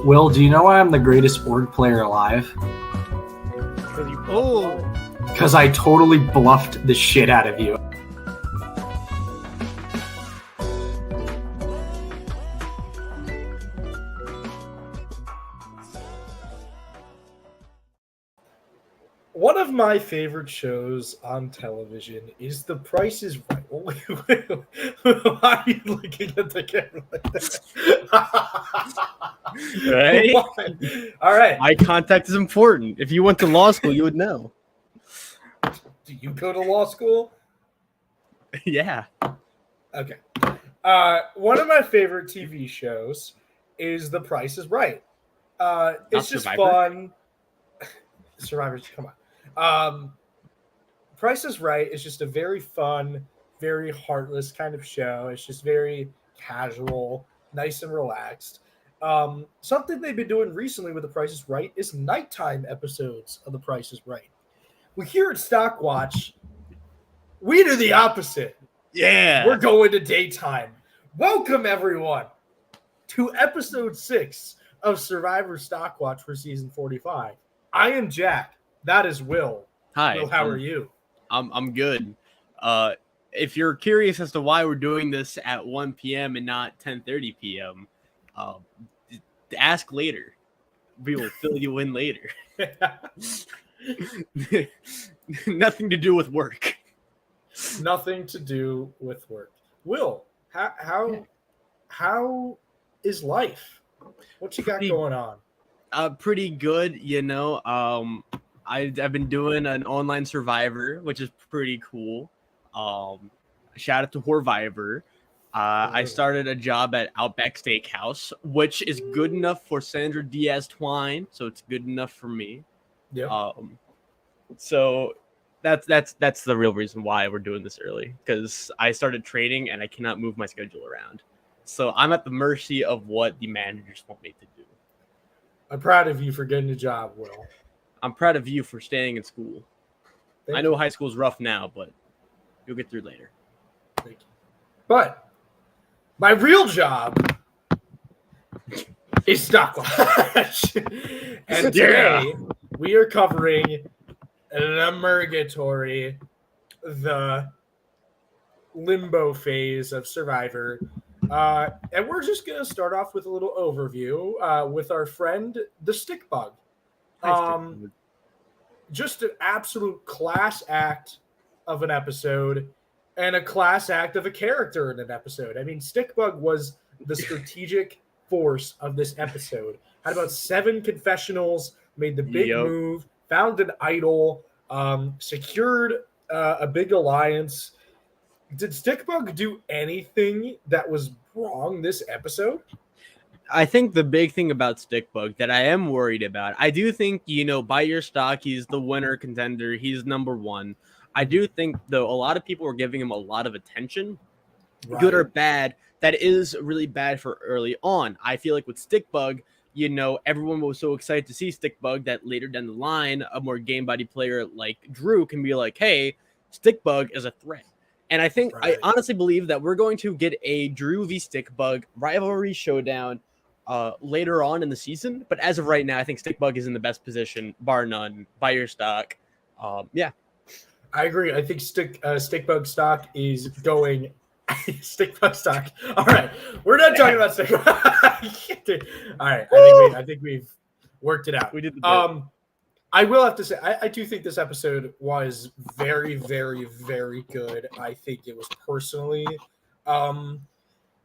Will, do you know why I'm the greatest org player alive? Because I totally bluffed the shit out of you. One of my favorite shows on television is The Price is Right. Why are you looking at the camera like that? Right? Why? All right. Eye contact is important. If you went to law school, you would know. Do you go to law school? Yeah. Okay. One of my favorite TV shows is The Price is Right. It's just Survivor? fun. Survivors, come on. Price is Right is just a very fun, very heartless kind of show. It's just very casual, nice and relaxed. Something they've been doing recently with The Price is Right is nighttime episodes of The Price is Right. We here at StockWatch, we do the opposite. Yeah. We're going to daytime. Welcome, everyone, to episode 6 of Survivor StockWatch for season 45. I am Jack. That is Will. Hi. Will, how are you? I'm good. If you're curious as to why we're doing this at 1 p.m. and not 10:30 p.m., ask later. We will fill you in later. Nothing to do with work. Nothing to do with work. Will, how is life? What you got going on? Pretty good, you know. I've been doing an online Survivor, which is pretty cool. Shout out to Horvivor. I started a job at Outback Steakhouse, which is good enough for Sandra Diaz Twine, so it's good enough for me. Yeah. So that's the real reason why we're doing this early, because I started training and I cannot move my schedule around. So I'm at the mercy of what the managers want me to do. I'm proud of you for getting a job, Will. I'm proud of you for staying in school. I know high school's rough now, but you'll get through later. Thank you. But my real job is StockWatch. And today we are covering the mergatory, the limbo phase of Survivor. And we're just going to start off with a little overview with our friend, the Stick Bug. Just an absolute class act of an episode and a class act of a character in an episode. I mean, Stickbug was the strategic force of this episode. Had about 7 confessionals, made the big move, found an idol, secured a big alliance. Did Stickbug do anything that was wrong this episode? I think the big thing about Stickbug that I am worried about, I do think, by your stock, he's the winner contender. He's number 1. I do think, though, a lot of people are giving him a lot of attention, good or bad. That is really bad for early on. I feel like with Stickbug, everyone was so excited to see Stickbug that later down the line, a more game body player like Drew can be like, hey, Stickbug is a threat. And I think, I honestly believe that we're going to get a Drew v. Stickbug rivalry showdown later on in the season. But as of right now, I think Stickbug is in the best position, bar none, by your stock. Yeah. I agree. I think Stickbug stock is going Stickbug stock. All right. We're not talking about Stickbug. All right. I think we've worked it out. We did the bit. I will have to say, I do think this episode was very, very, very good. I think it was personally.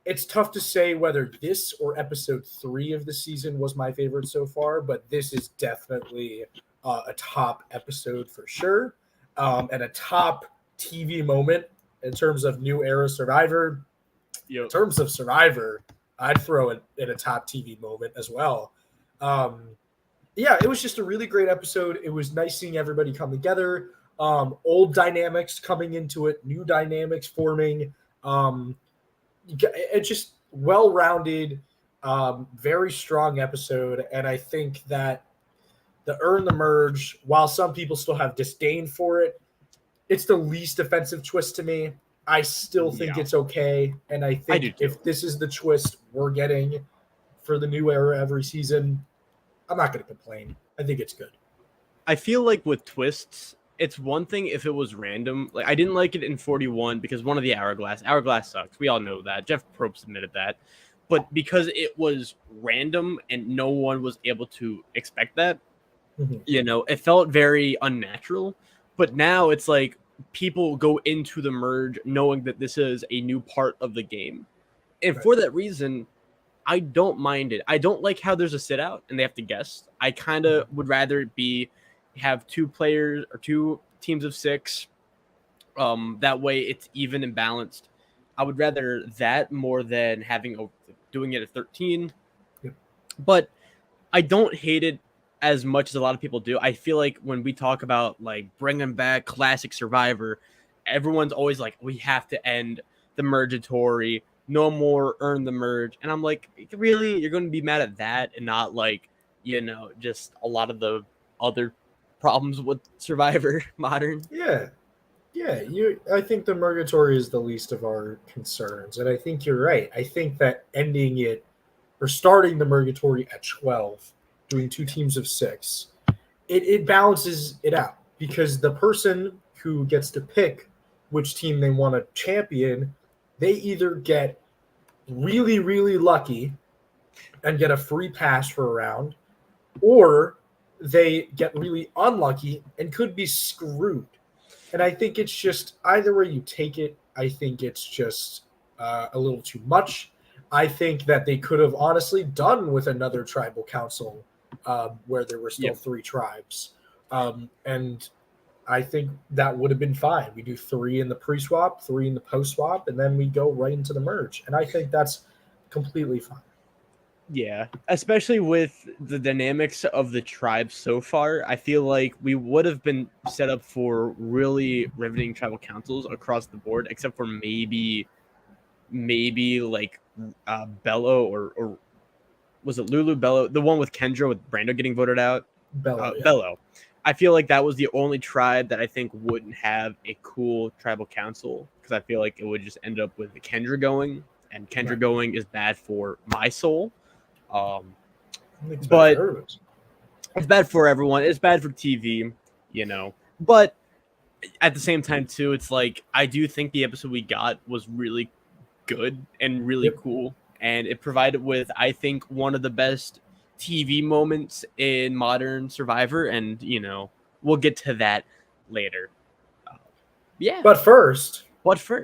It's tough to say whether this or episode 3 of the season was my favorite so far, but this is definitely a top episode for sure. And a top TV moment in terms of new era Survivor. In terms of Survivor, I'd throw it in a top TV moment as well. Yeah, it was just a really great episode. It was nice seeing everybody come together. Old dynamics coming into it, new dynamics forming. It's just well-rounded, very strong episode. And I think that the Earn the Merge, while some people still have disdain for it, it's the least offensive twist to me. I still think it's okay. And I think if this is the twist we're getting for the new era every season, I'm not going to complain. I think it's good. I feel like with twists, it's one thing if it was random. Like I didn't like it in 41 because one of the Hourglass sucks. We all know that. Jeff Probst admitted that. But because it was random and no one was able to expect that, it felt very unnatural. But now it's like people go into the merge knowing that this is a new part of the game. And for that reason, I don't mind it. I don't like how there's a sit out and they have to guess. I kind of would rather it be have 2 players or 2 teams of 6. That way it's even and balanced. I would rather that more than doing it at 13. Yep. But I don't hate it as much as a lot of people do. I feel like when we talk about like bringing back classic Survivor, everyone's always like, we have to end the mergatory. No more earn the merge. And I'm like, really? You're going to be mad at that and not like, just a lot of the other problems with Survivor modern? Yeah. I think the mergatory is the least of our concerns. And I think you're right. I think that ending it or starting the mergatory at 12, doing 2 teams of 6, it balances it out because the person who gets to pick which team they want to champion, they either get really, really lucky and get a free pass for a round, or they get really unlucky and could be screwed. And I think it's just either way you take it, I think it's just a little too much. I think that they could have honestly done with another tribal council where there were still 3 tribes. And I think that would have been fine. We do 3 in the pre-swap, 3 in the post-swap, and then we go right into the merge. And I think that's completely fine. Yeah, especially with the dynamics of the tribe so far, I feel like we would have been set up for really riveting tribal councils across the board, except for maybe like Bello or was it Lulu Bello, the one with Kendra with Brando getting voted out? Bello. I feel like that was the only tribe that I think wouldn't have a cool tribal council because I feel like it would just end up with the Kendra going, and Kendra going is bad for my soul. But it's bad for everyone. It's bad for TV, But at the same time, too, it's like I do think the episode we got was really good and really cool, and it provided with I think one of the best TV moments in modern Survivor, and we'll get to that later. But first,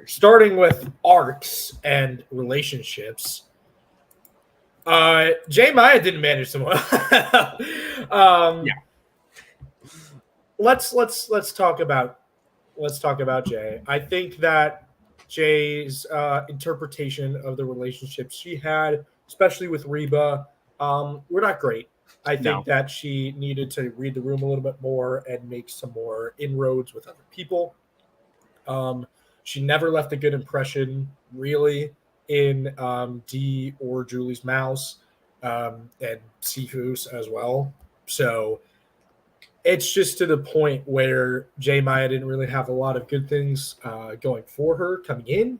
starting with arcs and relationships. Jay Maya didn't manage so well. Let's talk about Jay. I think that Jay's interpretation of the relationships she had, especially with Reba, were not great. I think that she needed to read the room a little bit more and make some more inroads with other people. She never left a good impression, really, in Dee or Julie's Mouse and Sifu's as well. So it's just to the point where Jay Maya didn't really have a lot of good things going for her coming in.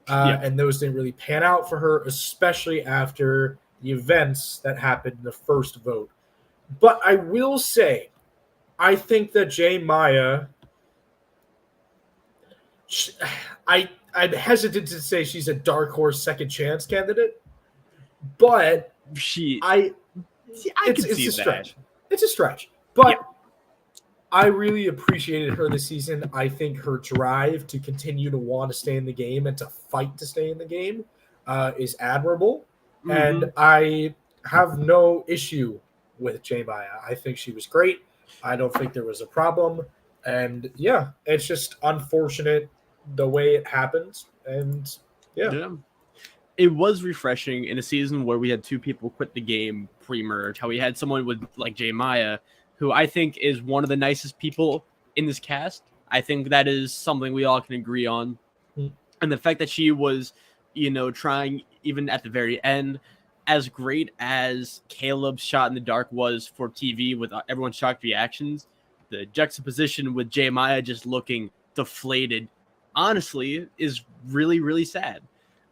And those didn't really pan out for her, especially after the events that happened in the first vote. But I will say, I think that Jay Maya, I'm hesitant to say she's a dark horse second chance candidate, but I can see a stretch. It's a stretch, but I really appreciated her this season. I think her drive to continue to want to stay in the game and to fight to stay in the game is admirable, and I have no issue with Jay Maya. I think she was great. I don't think there was a problem, and it's just unfortunate the way it happened, and it was refreshing in a season where we had 2 people quit the game pre-merge, how we had someone with like Jay Maya, who I think is one of the nicest people in this cast. I think that is something we all can agree on. And the fact that she was, trying even at the very end, as great as Caleb's shot in the dark was for TV with everyone's shocked reactions, the juxtaposition with Jay Maya just looking deflated, honestly, is really, really sad.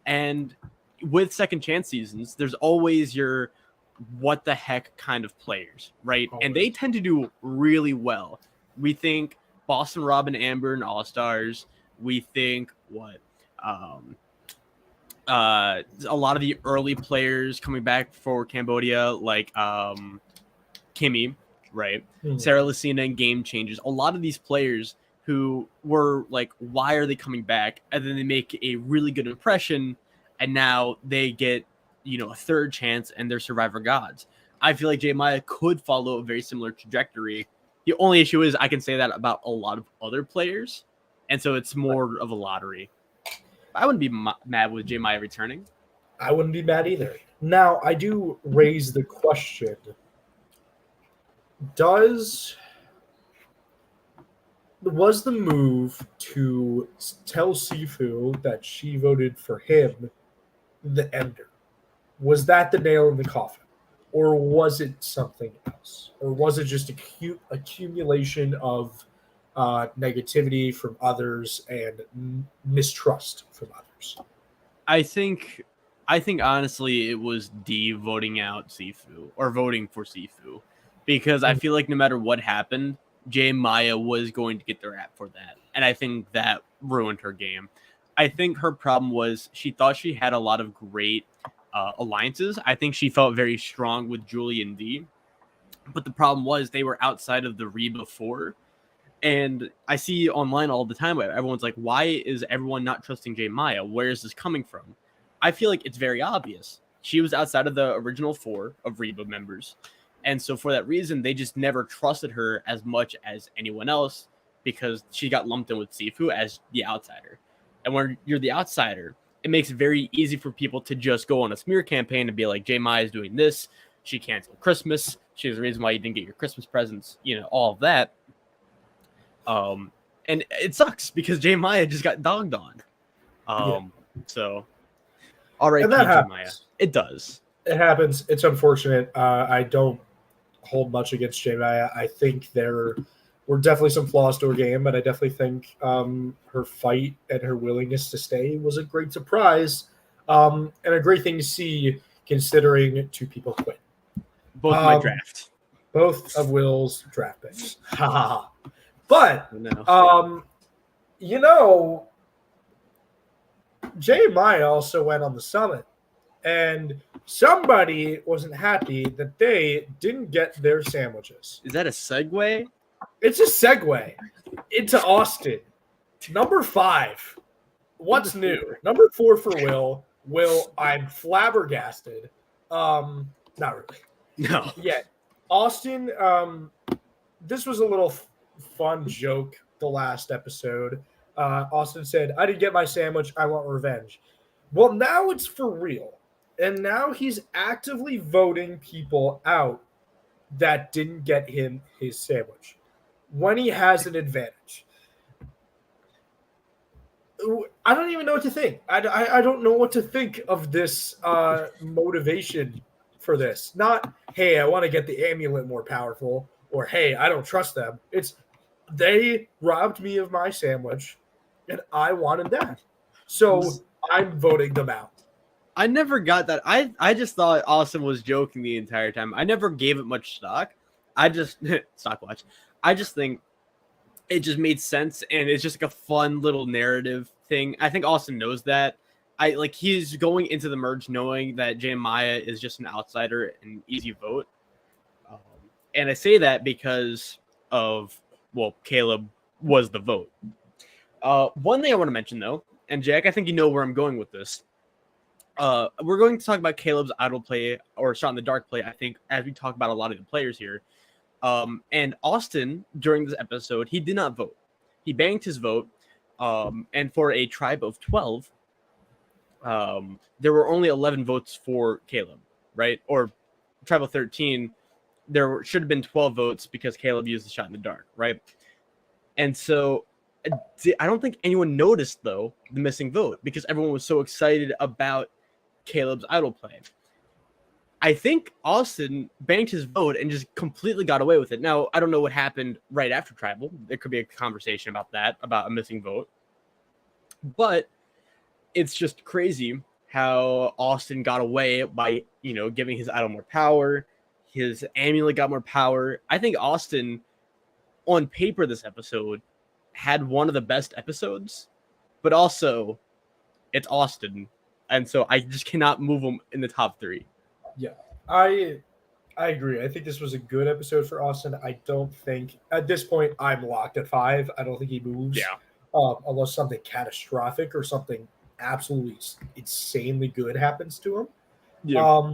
And with second chance seasons, there's always your what the heck kind of players, right? Always. And they tend to do really well. We think Boston Rob and Amber and All-Stars. We think a lot of the early players coming back for Cambodia, like Kimmy, right? Sarah Lucina and Game Changers. A lot of these players who were like, why are they coming back? And then they make a really good impression, and now they get, a third chance and they're Survivor gods. I feel like J Maya could follow a very similar trajectory. The only issue is I can say that about a lot of other players, and so it's more of a lottery. I wouldn't be mad with J Maya returning. I wouldn't be mad either. Now, I do raise the question, was the move to tell Sifu that she voted for him the ender? Was that the nail in the coffin? Or was it something else? Or was it just accumulation of negativity from others and mistrust from others? I think honestly it was D voting out Sifu or voting for Sifu, because I feel like no matter what happened, J Maya was going to get their app for that, and I think that ruined her game. I think her problem was she thought she had a lot of great alliances. I think she felt very strong with Julie and D, but the problem was they were outside of the Reba 4. And I see online all the time where everyone's like, why is everyone not trusting J Maya? Where is this coming from? I feel like it's very obvious. She was outside of the original 4 of Reba members. And so for that reason, they just never trusted her as much as anyone else because she got lumped in with Sifu as the outsider. And when you're the outsider, it makes it very easy for people to just go on a smear campaign and be like, J Maya is doing this. She canceled Christmas. She's the reason why you didn't get your Christmas presents, all of that. And it sucks because J Maya just got dogged on. So, all right, J Maya. It does. It happens. It's unfortunate. I don't hold much against J Maya. I think there were definitely some flaws to her game, but I definitely think her fight and her willingness to stay was a great surprise and a great thing to see considering 2 people quit. Both my draft. Both of Will's draft picks. Ha ha ha. But, J Maya also went on the summit, and somebody wasn't happy that they didn't get their sandwiches. Is that a segue? It's a segue into Austin. Number 5. What's new? Number 4 for Will. Will, I'm flabbergasted. Not really. No. Yeah. Austin, this was a little fun joke the last episode. Austin said, I didn't get my sandwich. I want revenge. Well, now it's for real. And now he's actively voting people out that didn't get him his sandwich when he has an advantage. I don't even know what to think. I don't know what to think of this motivation for this. Not, hey, I want to get the amulet more powerful, or hey, I don't trust them. It's they robbed me of my sandwich, and I wanted that. So I'm voting them out. I never got that. I just thought Austin was joking the entire time. I never gave it much stock. I just StockWatch. I just think it just made sense, and it's just like a fun little narrative thing. I think Austin knows that. He's going into the merge knowing that J Maya is just an outsider and easy vote. And I say that because of Caleb was the vote. One thing I want to mention though, and Jack, I think you know where I'm going with this. We're going to talk about Caleb's idle play or shot in the dark play, I think, as we talk about a lot of the players here. And Austin, during this episode, he did not vote. He banked his vote. And for a tribe of 12, there were only 11 votes for Caleb, right? Or tribe of 13, there should have been 12 votes because Caleb used the shot in the dark, right? And so I don't think anyone noticed, though, the missing vote because everyone was so excited about Caleb's idle play. I think Austin banked his vote and just completely got away with it. Now, I don't know what happened right after Tribal. There could be a conversation about that, about a missing vote. But it's just crazy how Austin got away by, giving his idol more power. His amulet got more power. I think Austin, on paper, this episode had one of the best episodes, but also it's Austin. And so I just cannot move him in the top 3. Yeah, I agree. I think this was a good episode for Austin. I don't think at this point I'm locked at 5. I don't think he moves. Yeah. Unless something catastrophic or something absolutely insanely good happens to him. Yeah.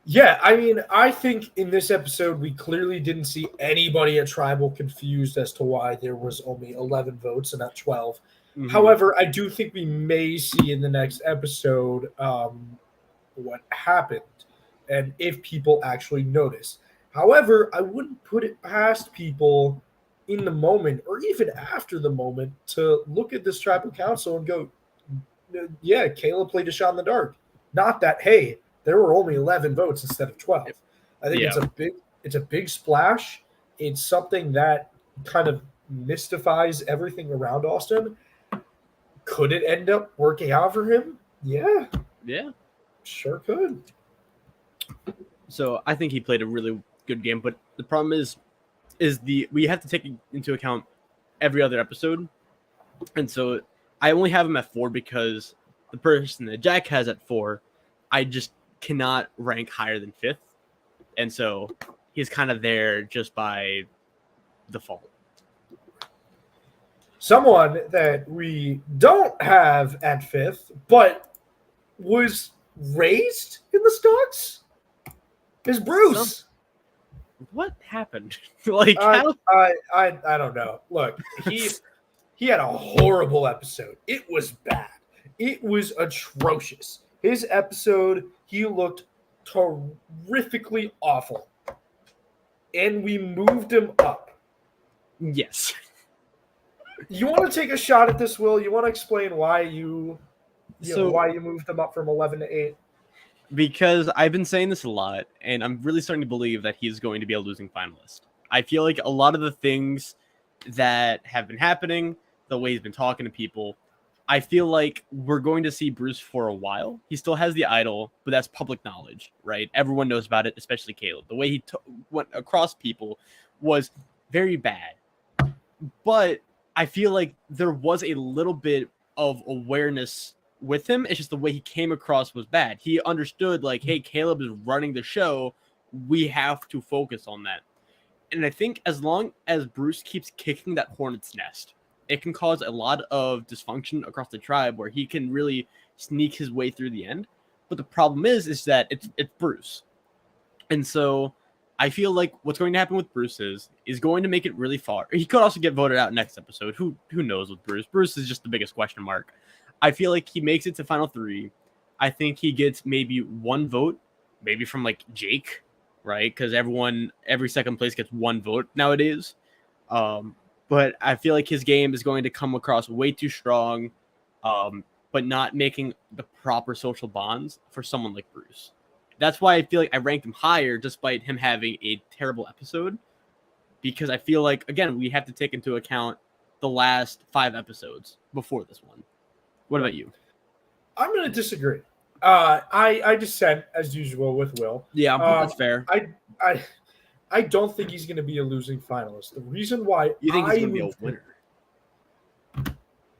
Yeah, I mean, I think in this episode we clearly didn't see anybody at Tribal confused as to why there was only 11 votes and not 12. Mhm. However, I do think we may see in the next episode what happened and if people actually notice. However, I wouldn't put it past people in the moment or even after the moment to look at this Tribal Council and go, yeah, Caleb played a shot in the dark. Not that, hey, there were only 11 votes instead of 12. I think it's a big splash. It's something that kind of mystifies everything around Austin. Could it end up working out for him? Yeah. Yeah. Sure could. So I think he played a really good game, but the problem is we have to take into account every other episode. And so I only have him at 4 because the person that Jack has at 4, I just cannot rank higher than 5th. And so he's kind of there just by default. Someone that we don't have at 5th, but was raised in the stocks is Bruce. What happened? Like, I don't know. Look, he had a horrible episode. It was bad. It was atrocious. His episode, he looked terrifically awful. And we moved him up. Yes. You want to take a shot at this, Will? You want to explain why you moved him up from 11 to 8? Because I've been saying this a lot, and I'm really starting to believe that he's going to be a losing finalist. I feel like a lot of the things that have been happening, the way he's been talking to people, I feel like we're going to see Bruce for a while. He still has the idol, but that's public knowledge, right? Everyone knows about it, especially Caleb. The way he went across people was very bad. But I feel like there was a little bit of awareness with him. It's just the way he came across was bad. He understood, like, hey, Caleb is running the show. We have to focus on that. And I think as long as Bruce keeps kicking that hornet's nest, it can cause a lot of dysfunction across the tribe where he can really sneak his way through the end. But the problem is that it's Bruce. And so I feel like what's going to happen with Bruce is going to make it really far. He could also get voted out next episode. Who knows with Bruce? Bruce is just the biggest question mark. I feel like he makes it to final 3. I think he gets maybe 1 vote, maybe from like Jake, right? Because every second place gets 1 vote nowadays. But I feel like his game is going to come across way too strong, but not making the proper social bonds for someone like Bruce. That's why I feel like I ranked him higher despite him having a terrible episode, because I feel like, again, we have to take into account the last 5 episodes before this one. What about you? I'm going to disagree. I dissent, as usual, with Will. Yeah, that's fair. I don't think he's going to be a losing finalist. The reason why you think he's going to be a winner?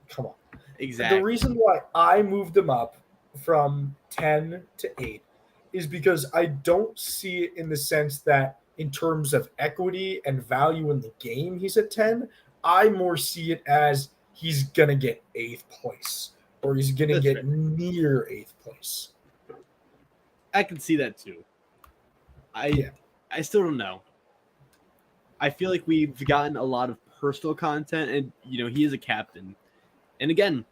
Come on. Exactly. The reason why I moved him up from 10 to 8 is because I don't see it in the sense that in terms of equity and value in the game, he's at 10. I more see it as he's going to get 8th place or he's going to get near 8th place. I can see that too. I still don't know. I feel like we've gotten a lot of personal content, and he is a captain. And again,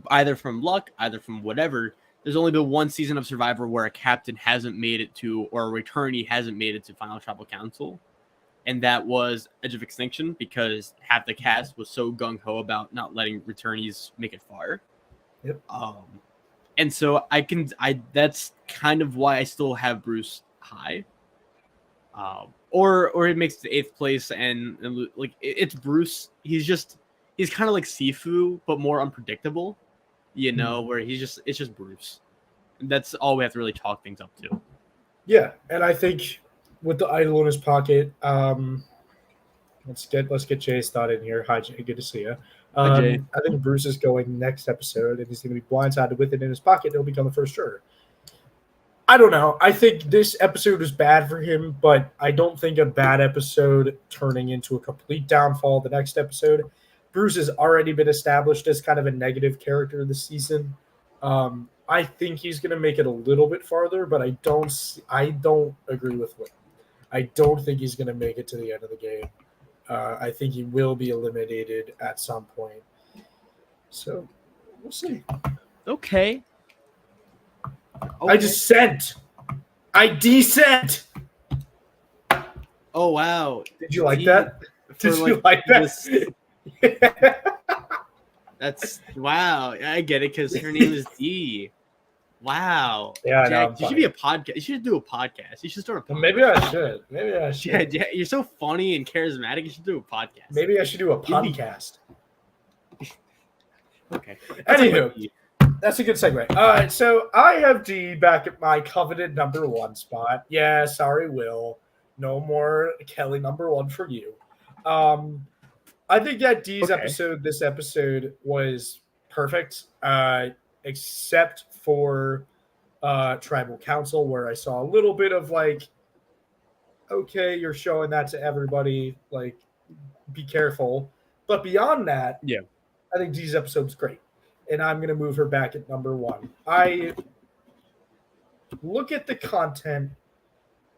either from luck, either from whatever. There's only been 1 season of Survivor where a captain hasn't made it to, or a returnee hasn't made it to Final Tribal Council, and that was Edge of Extinction because half the cast was so gung ho about not letting returnees make it far. Yep. And so that's kind of why I still have Bruce high. Or it makes it to 8th place, and like it's Bruce. He's kind of like Sifu, but more unpredictable. where it's just Bruce. That's all we have to really chalk things up to. Yeah, and I think with the idol in his pocket, let's get Jay's thought in here. Hi, Jay. Good to see you. Hi, Jay. I think Bruce is going next episode, and he's going to be blindsided with it in his pocket. He'll become the first juror. I don't know. I think this episode was bad for him, but I don't think a bad episode turning into a complete downfall the next episode. Bruce has already been established as kind of a negative character this season. I think he's going to make it a little bit farther, but I don't agree with Will. I don't think he's going to make it to the end of the game. I think he will be eliminated at some point. So we'll see. Okay. I just sent. I descent. Oh wow! Did you like that? Did you like that? That's wow. I get it because her name is D. Wow. Yeah, Jack, you should be a podcast. You should do a podcast. You should start a podcast. Maybe I should. Yeah, you're so funny and charismatic. You should do a podcast. Maybe I should do a podcast. Okay. Anywho, that's a good segue. All right, so I have D back at my coveted number 1 spot. Yeah, sorry, Will. No more Kelly number 1 for you. I think that D's this episode was perfect, except for Tribal Council, where I saw a little bit of like, okay, you're showing that to everybody, like, be careful. But beyond that, yeah, I think D's episode was great. And I'm going to move her back at number 1. I look at the content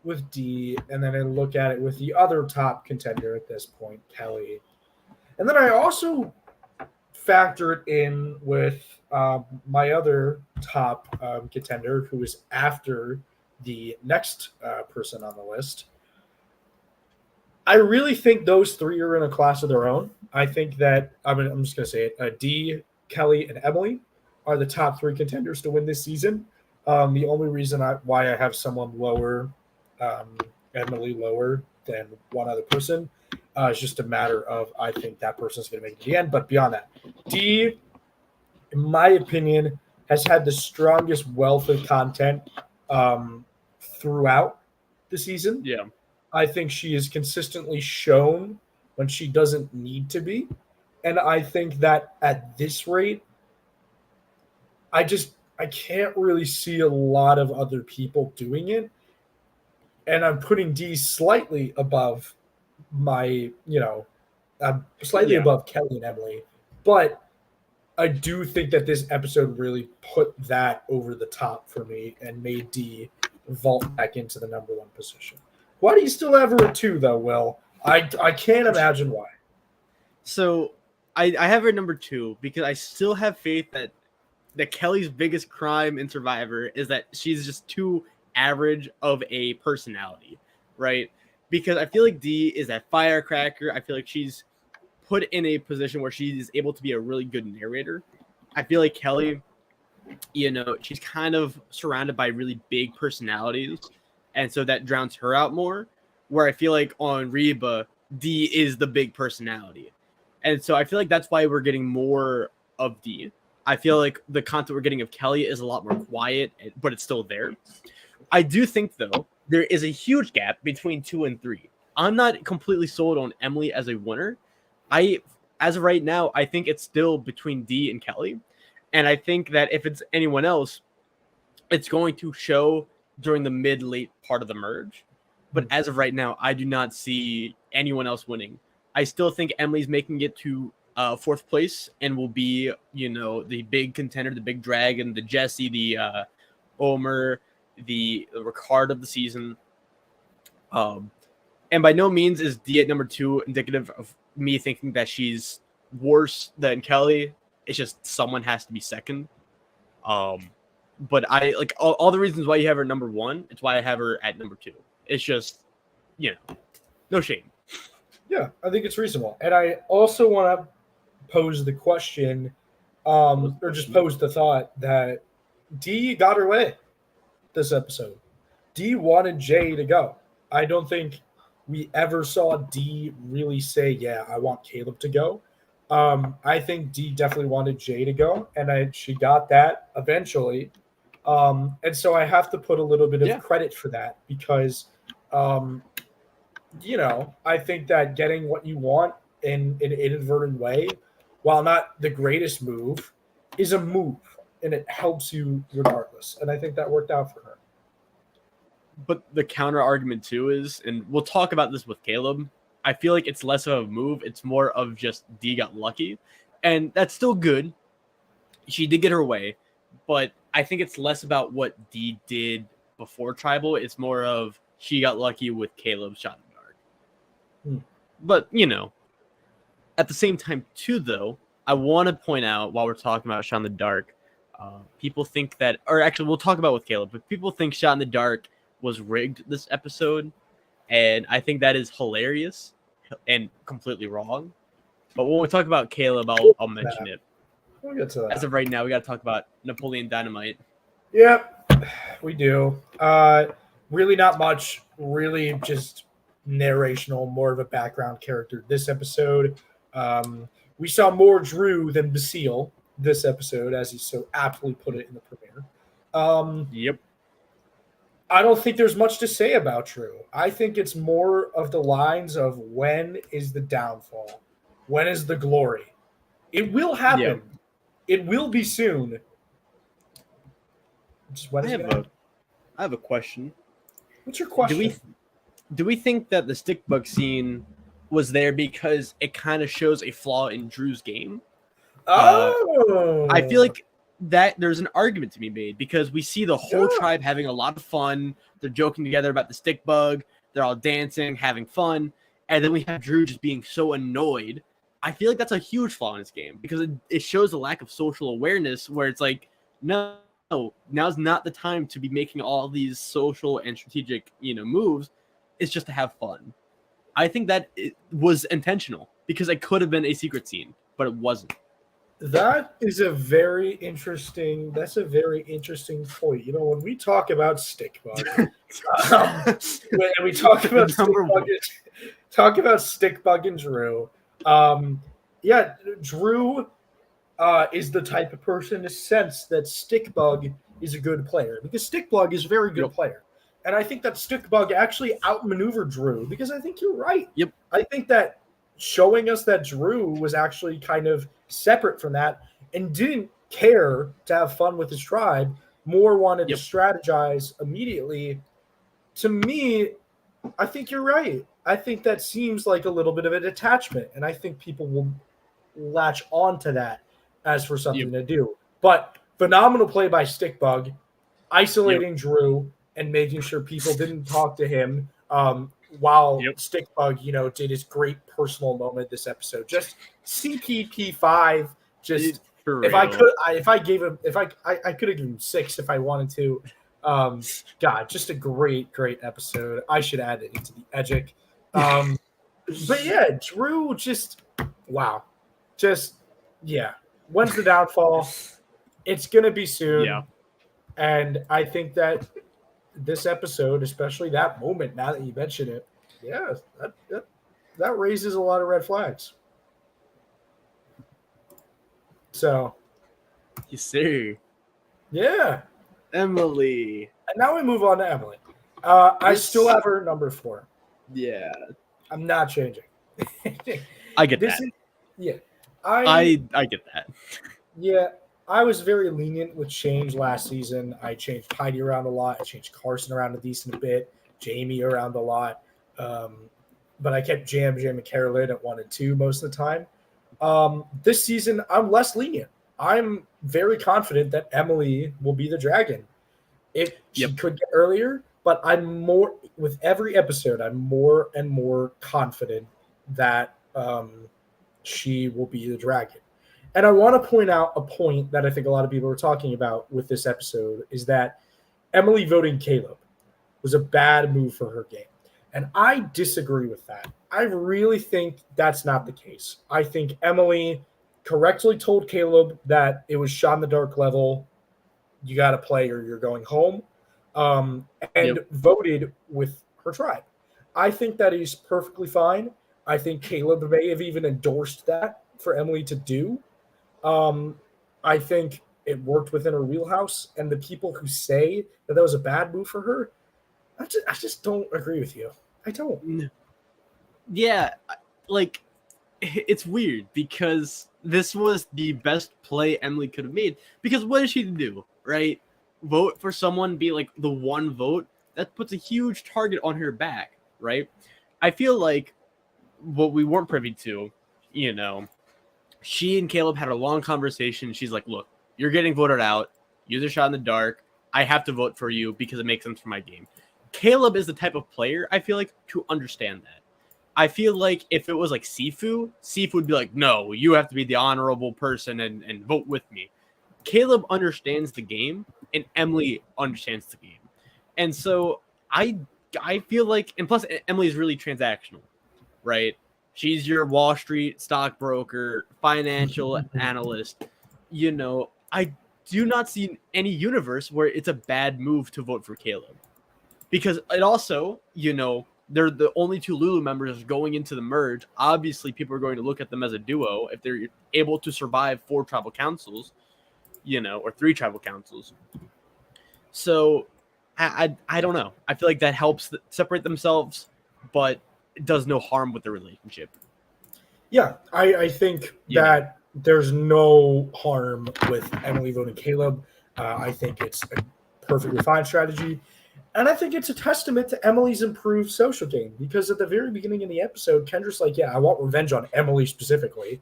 with D, and then I look at it with the other top contender at this point, Kelly. And then I also factor it in with my other top contender, who is after the next person on the list. I really think those 3 are in a class of their own. I think that, I'm just going to say it, D, Kelly, and Emily are the top 3 contenders to win this season. The only reason why I have someone lower, Emily lower than one other person, is just a matter of I think that person's going to make it to the end. But beyond that, D, in my opinion, has had the strongest wealth of content throughout the season. Yeah. I think she is consistently shown when she doesn't need to be. And I think that at this rate, I can't really see a lot of other people doing it. And I'm putting D slightly above my, slightly above Kelly and Emily. But I do think that this episode really put that over the top for me and made D vault back into the number 1 position. Why do you still have her at 2, though, Will? I can't imagine why. So I have her number 2 because I still have faith that Kelly's biggest crime in Survivor is that she's just too average of a personality, right? Because I feel like D is that firecracker. I feel like she's put in a position where she is able to be a really good narrator. I feel like Kelly, she's kind of surrounded by really big personalities, and so that drowns her out more. Where I feel like on Reba, D is the big personality. And so I feel like that's why we're getting more of D. I feel like the content we're getting of Kelly is a lot more quiet, but it's still there. I do think, though, there is a huge gap between 2 and 3. I'm not completely sold on Emily as a winner. As of right now, I think it's still between D and Kelly. And I think that if it's anyone else, it's going to show during the mid-late part of the merge. But as of right now, I do not see anyone else winning. I still think Emily's making it to 4th place and will be, the big contender, the big dragon, the Jesse, the Omer, the Ricard of the season. And by no means is D at number 2 indicative of me thinking that she's worse than Kelly. It's just someone has to be second. But I like all the reasons why you have her number 1. It's why I have her at number 2. It's just, no shame. Yeah, I think it's reasonable. And I also want to pose the question, or just pose the thought that D got her way this episode. D wanted Jay to go. I don't think we ever saw D really say, yeah, I want Caleb to go. I think Dee definitely wanted Jay to go, and she got that eventually. And so I have to put a little bit of Yeah. credit for that because, um, I think that getting what you want in an inadvertent way, while not the greatest move, is a move, and it helps you regardless. And I think that worked out for her. But the counter argument too is, and we'll talk about this with Caleb, I feel like it's less of a move. It's more of just D got lucky. And that's still good. She did get her way. But I think it's less about what D did before Tribal. It's more of she got lucky with Caleb's shot in the dark. But, at the same time, too, though, I want to point out while we're talking about shot in the dark, people think that, or actually, we'll talk about with Caleb, but people think shot in the dark was rigged this episode, and I think that is hilarious and completely wrong. But when we talk about Caleb, I'll mention it. We'll get to that. As of right now, we got to talk about Napoleon Dynamite. Yep, we do. Really not much. Really just narrational, more of a background character this episode. We saw more Drew than Basile this episode, as he so aptly put it in the premiere. Yep. I don't think there's much to say about Drew. I think it's more of the lines of when is the downfall? When is the glory? It will happen. Yep. It will be soon. Just when is it gonna happen? I have a question. What's your question? Do we think that the stick bug scene was there because it kind of shows a flaw in Drew's game? I feel like that there's an argument to be made because we see the whole tribe having a lot of fun. They're joking together about the stick bug. They're all dancing, having fun. And then we have Drew just being so annoyed. I feel like that's a huge flaw in his game because it shows a lack of social awareness where it's like, no, now's not the time to be making all these social and strategic, moves. It's just to have fun. I think that it was intentional because it could have been a secret scene, but it wasn't. That's a very interesting point. When we talk about stick bug, when we talk about stick bug and Drew, Drew is the type of person to sense that stick bug is a good player because stick bug is a very good player. And I think that stick bug actually outmaneuvered Drew because I think you're right. Yep. I think that showing us that Drew was actually kind of separate from that and didn't care to have fun with his tribe, more wanted to strategize immediately. To me, I think you're right. I think that seems like a little bit of a detachment, and I think people will latch on to that as for something to do. But phenomenal play by Stickbug, isolating Drew and making sure people didn't talk to him while Stickbug, did his great personal moment this episode. Just CPP5. Just I could have given him 6 if I wanted to. God, just a great episode. I should add it into the Edgic. But yeah, Drew when's the downfall? It's gonna be soon. Yeah. And I think that this episode, especially that moment, now that you mention it, that raises a lot of red flags. So, you see, Emily, and now we move on to Emily. I still have her number 4. Yeah, I'm not changing. I get that. I get that. Yeah, I was very lenient with change last season. I changed Heidi around a lot. I changed Carson around a decent bit. Jamie around a lot. But I kept Jam and Carolyn at 1 and 2 most of the time. This season, I'm less lenient. I'm very confident that Emily will be the dragon. She could get earlier, but I'm more with every episode. I'm more and more confident that she will be the dragon. And I want to point out a point that I think a lot of people are talking about with this episode is that Emily voting Caleb was a bad move for her game. And I disagree with that. I really think that's not the case. I think Emily correctly told Caleb that it was shot in the dark level. You got to play or you're going home. And voted with her tribe. I think that is perfectly fine. I think Caleb may have even endorsed that for Emily to do. I think it worked within her wheelhouse, and the people who say that was a bad move for her, I just don't agree with you. I don't. Yeah, like it's weird because this was the best play Emily could have made. Because what is she to do, right? Vote for someone, be like the one vote that puts a huge target on her back, right? I feel like what we weren't privy to, she and Caleb had a long conversation. She's like, look, you're getting voted out. Use a shot in the dark. I have to vote for you because it makes sense for my game. Caleb is the type of player, I feel like, to understand that. I feel like if it was like Sifu would be like, no, you have to be the honorable person and vote with me. Caleb understands the game, and Emily understands the game. And so I feel like, and plus Emily is really transactional, right? She's your Wall Street stockbroker, financial analyst. I do not see any universe where it's a bad move to vote for Caleb. Because it also, they're the only two Lulu members going into the merge. Obviously, people are going to look at them as a duo if they're able to survive 4 tribal councils, or 3 tribal councils. So I don't know. I feel like that helps separate themselves, but it does no harm with the relationship. Yeah, I think that there's no harm with Emily voting Caleb. I think it's a perfectly fine strategy. And I think it's a testament to Emily's improved social game because at the very beginning of the episode, Kendra's like, yeah, I want revenge on Emily specifically.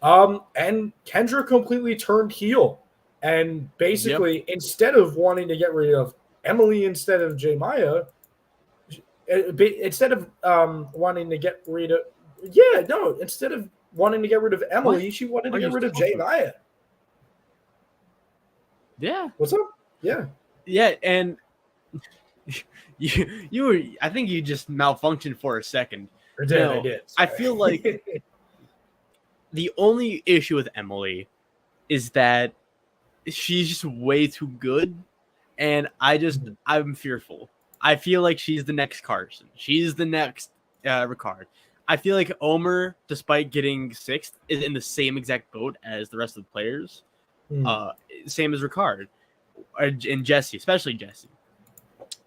And Kendra completely turned heel. And basically, instead of wanting to get rid of Emily instead of J Maya, instead of wanting to get rid of instead of wanting to get rid of Emily, she wanted to get rid of J Maya. Yeah. What's up? Yeah. Yeah, and you were, I think you just malfunctioned for a second. I did. Sorry. I feel like the only issue with Emily is that she's just way too good, and I'm fearful. I feel like she's the next Carson. She's the next Ricard. I feel like Omer, despite getting 6th, is in the same exact boat as the rest of the players. Same as Ricard and Jesse, especially Jesse,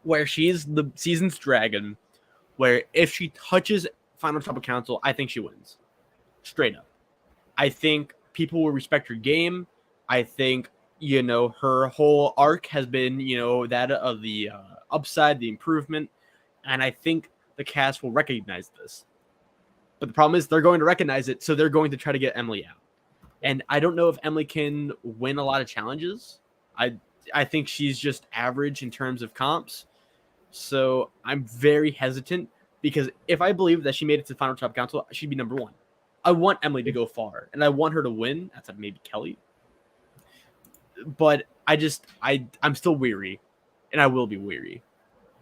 where she's the season's dragon, where if she touches Final Tribal Council, I think she wins. Straight up. I think people will respect her game. I think, her whole arc has been, that of the upside, the improvement. And I think the cast will recognize this. But the problem is they're going to recognize it, so they're going to try to get Emily out. And I don't know if Emily can win a lot of challenges. I think she's just average in terms of comps. So I'm very hesitant because if I believe that she made it to the Final Tribal Council, she'd be number 1. I want Emily to go far, and I want her to win. That's maybe Kelly. But I'm still weary, and I will be weary.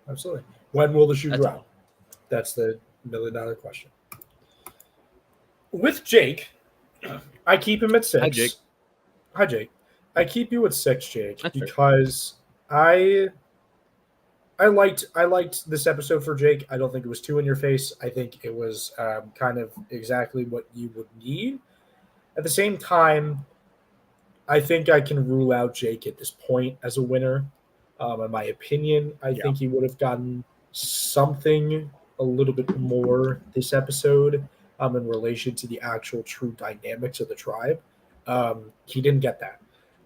Absolutely. When will the shoe drop? That's the $1 million question. With Jake, I keep him at 6. Hi, Jake. I keep you at 6, Jake, because I liked this episode for Jake. I don't think it was too in your face. I think it was kind of exactly what you would need. At the same time, I think I can rule out Jake at this point as a winner. In my opinion, I think he would have gotten something a little bit more this episode in relation to the actual true dynamics of the tribe. He didn't get that.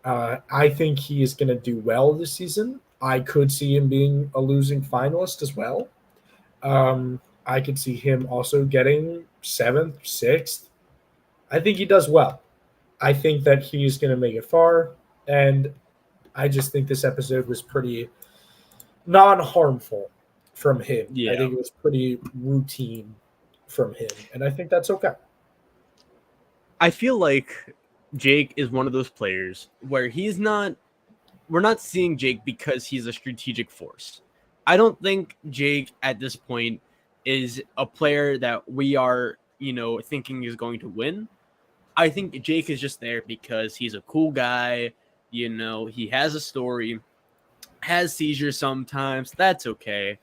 I think he is going to do well this season. I could see him being a losing finalist as well. I could see him also getting 7th, 6th. I think he does well. I think that he's going to make it far. And I just think this episode was pretty non-harmful from him. Yeah. I think it was pretty routine from him. And I think that's okay. I feel like Jake is one of those players where we're not seeing Jake because he's a strategic force. I don't think Jake at this point is a player that we are, thinking is going to win. I think Jake is just there because he's a cool guy. He has a story, has seizures sometimes. That's okay.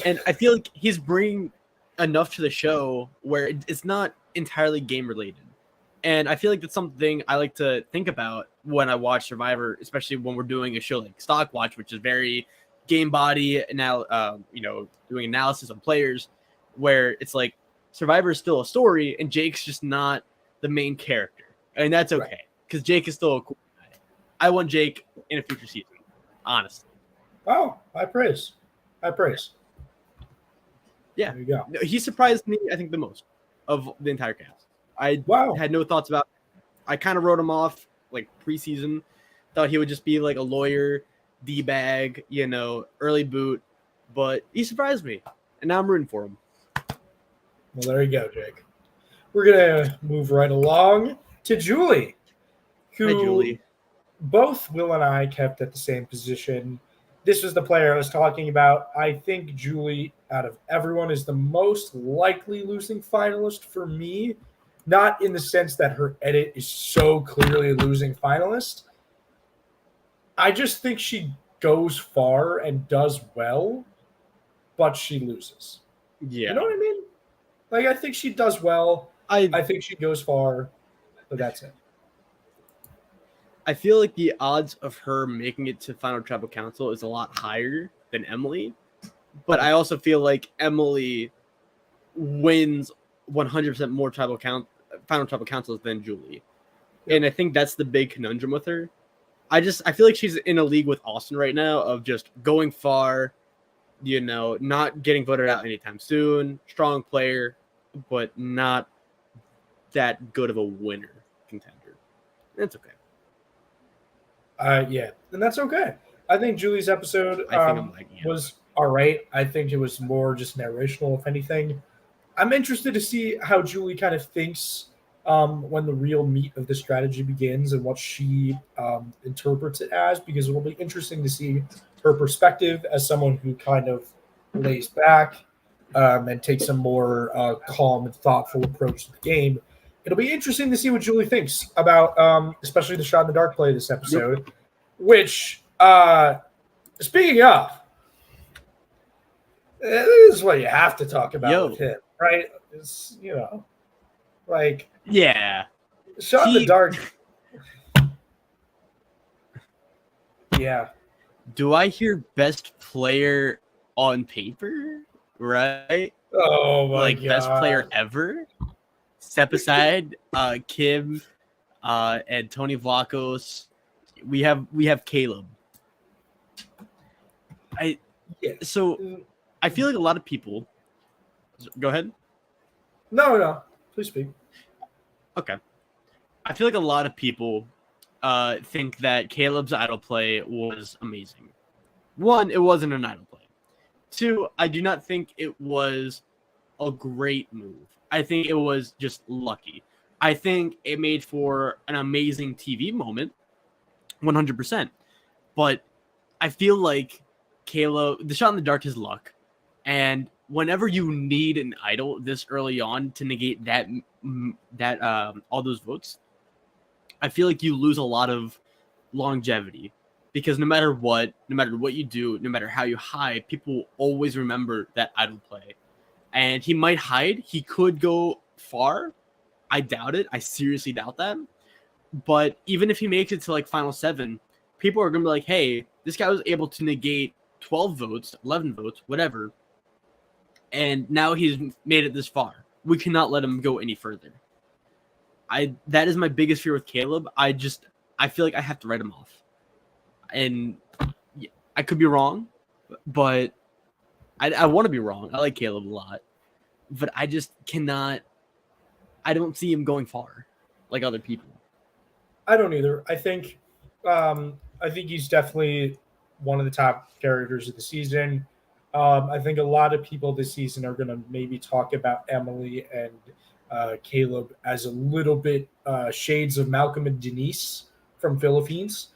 And I feel like he's bringing enough to the show where it's not entirely game related. And I feel like that's something I like to think about when I watch Survivor, especially when we're doing a show like StockWatch, which is very game body now, doing analysis on players, where it's like Survivor is still a story and Jake's just not the main character. And that's okay, because Jake is still a cool guy. I want Jake in a future season, honestly. Oh, high praise. Yeah. There you go. He surprised me, I think, the most of the entire cast. I had no thoughts about it. I kind of wrote him off like preseason. Thought he would just be like a lawyer, D-bag, early boot. But he surprised me. And now I'm rooting for him. Well, there you go, Jake. We're going to move right along to Julie, who Hi, Julie. Both Will and I kept at the same position. This was the player I was talking about. I think Julie, out of everyone, is the most likely losing finalist for me. Not in the sense that her edit is so clearly a losing finalist. I just think she goes far and does well, but she loses. Yeah. You know what I mean? Like, I think she does well. I think she goes far, but that's it. I feel like the odds of her making it to Final Tribal Council is a lot higher than Emily. But I also feel like Emily wins 100% more Final Tribal Councils than Julie. And I think that's the big conundrum with her. I feel like she's in a league with Austin right now of just going far, not getting voted out anytime soon, strong player, but not that good of a winner contender. That's okay. Yeah, and that's okay. I think Julie's episode was all right. I think it was more just narrational, if anything. I'm interested to see how Julie kind of thinks when the real meat of the strategy begins and what she interprets it as, because it will be interesting to see her perspective as someone who kind of lays back and takes a more calm and thoughtful approach to the game. It'll be interesting to see what Julie thinks about, especially the shot in the dark play this episode, which, speaking of, this is what you have to talk about with him, right? It's, yeah. Shot in the dark. Yeah. Do I hear best player on paper? Right? Oh my god. Best player ever? Step aside, Kim, and Tony Vlachos. We have Caleb. So I feel like a lot of people. Go ahead. No, please speak. Okay, I feel like a lot of people think that Caleb's idle play was amazing. One, it wasn't an idle play. Two, I do not think it was a great move. I think it was just lucky. I think it made for an amazing TV moment, 100%. But I feel like Caleb, the shot in the dark is luck. And whenever you need an idol this early on to negate that all those votes, I feel like you lose a lot of longevity. Because no matter what you do, no matter how you hide, people will always remember that idle play. And he might hide. He could go far. I doubt it. I seriously doubt that. But even if he makes it to like final 7, people are going to be like, hey, this guy was able to negate 12 votes, 11 votes, whatever. And now he's made it this far. We cannot let him go any further. That is my biggest fear with Caleb. I feel like I have to write him off. And I could be wrong, but I want to be wrong. I like Caleb a lot, but I just cannot. I don't see him going far like other people. I don't either. I think he's definitely one of the top characters of the season. I think a lot of people this season are going to maybe talk about Emily and Caleb as a little bit shades of Malcolm and Denise from Philippines,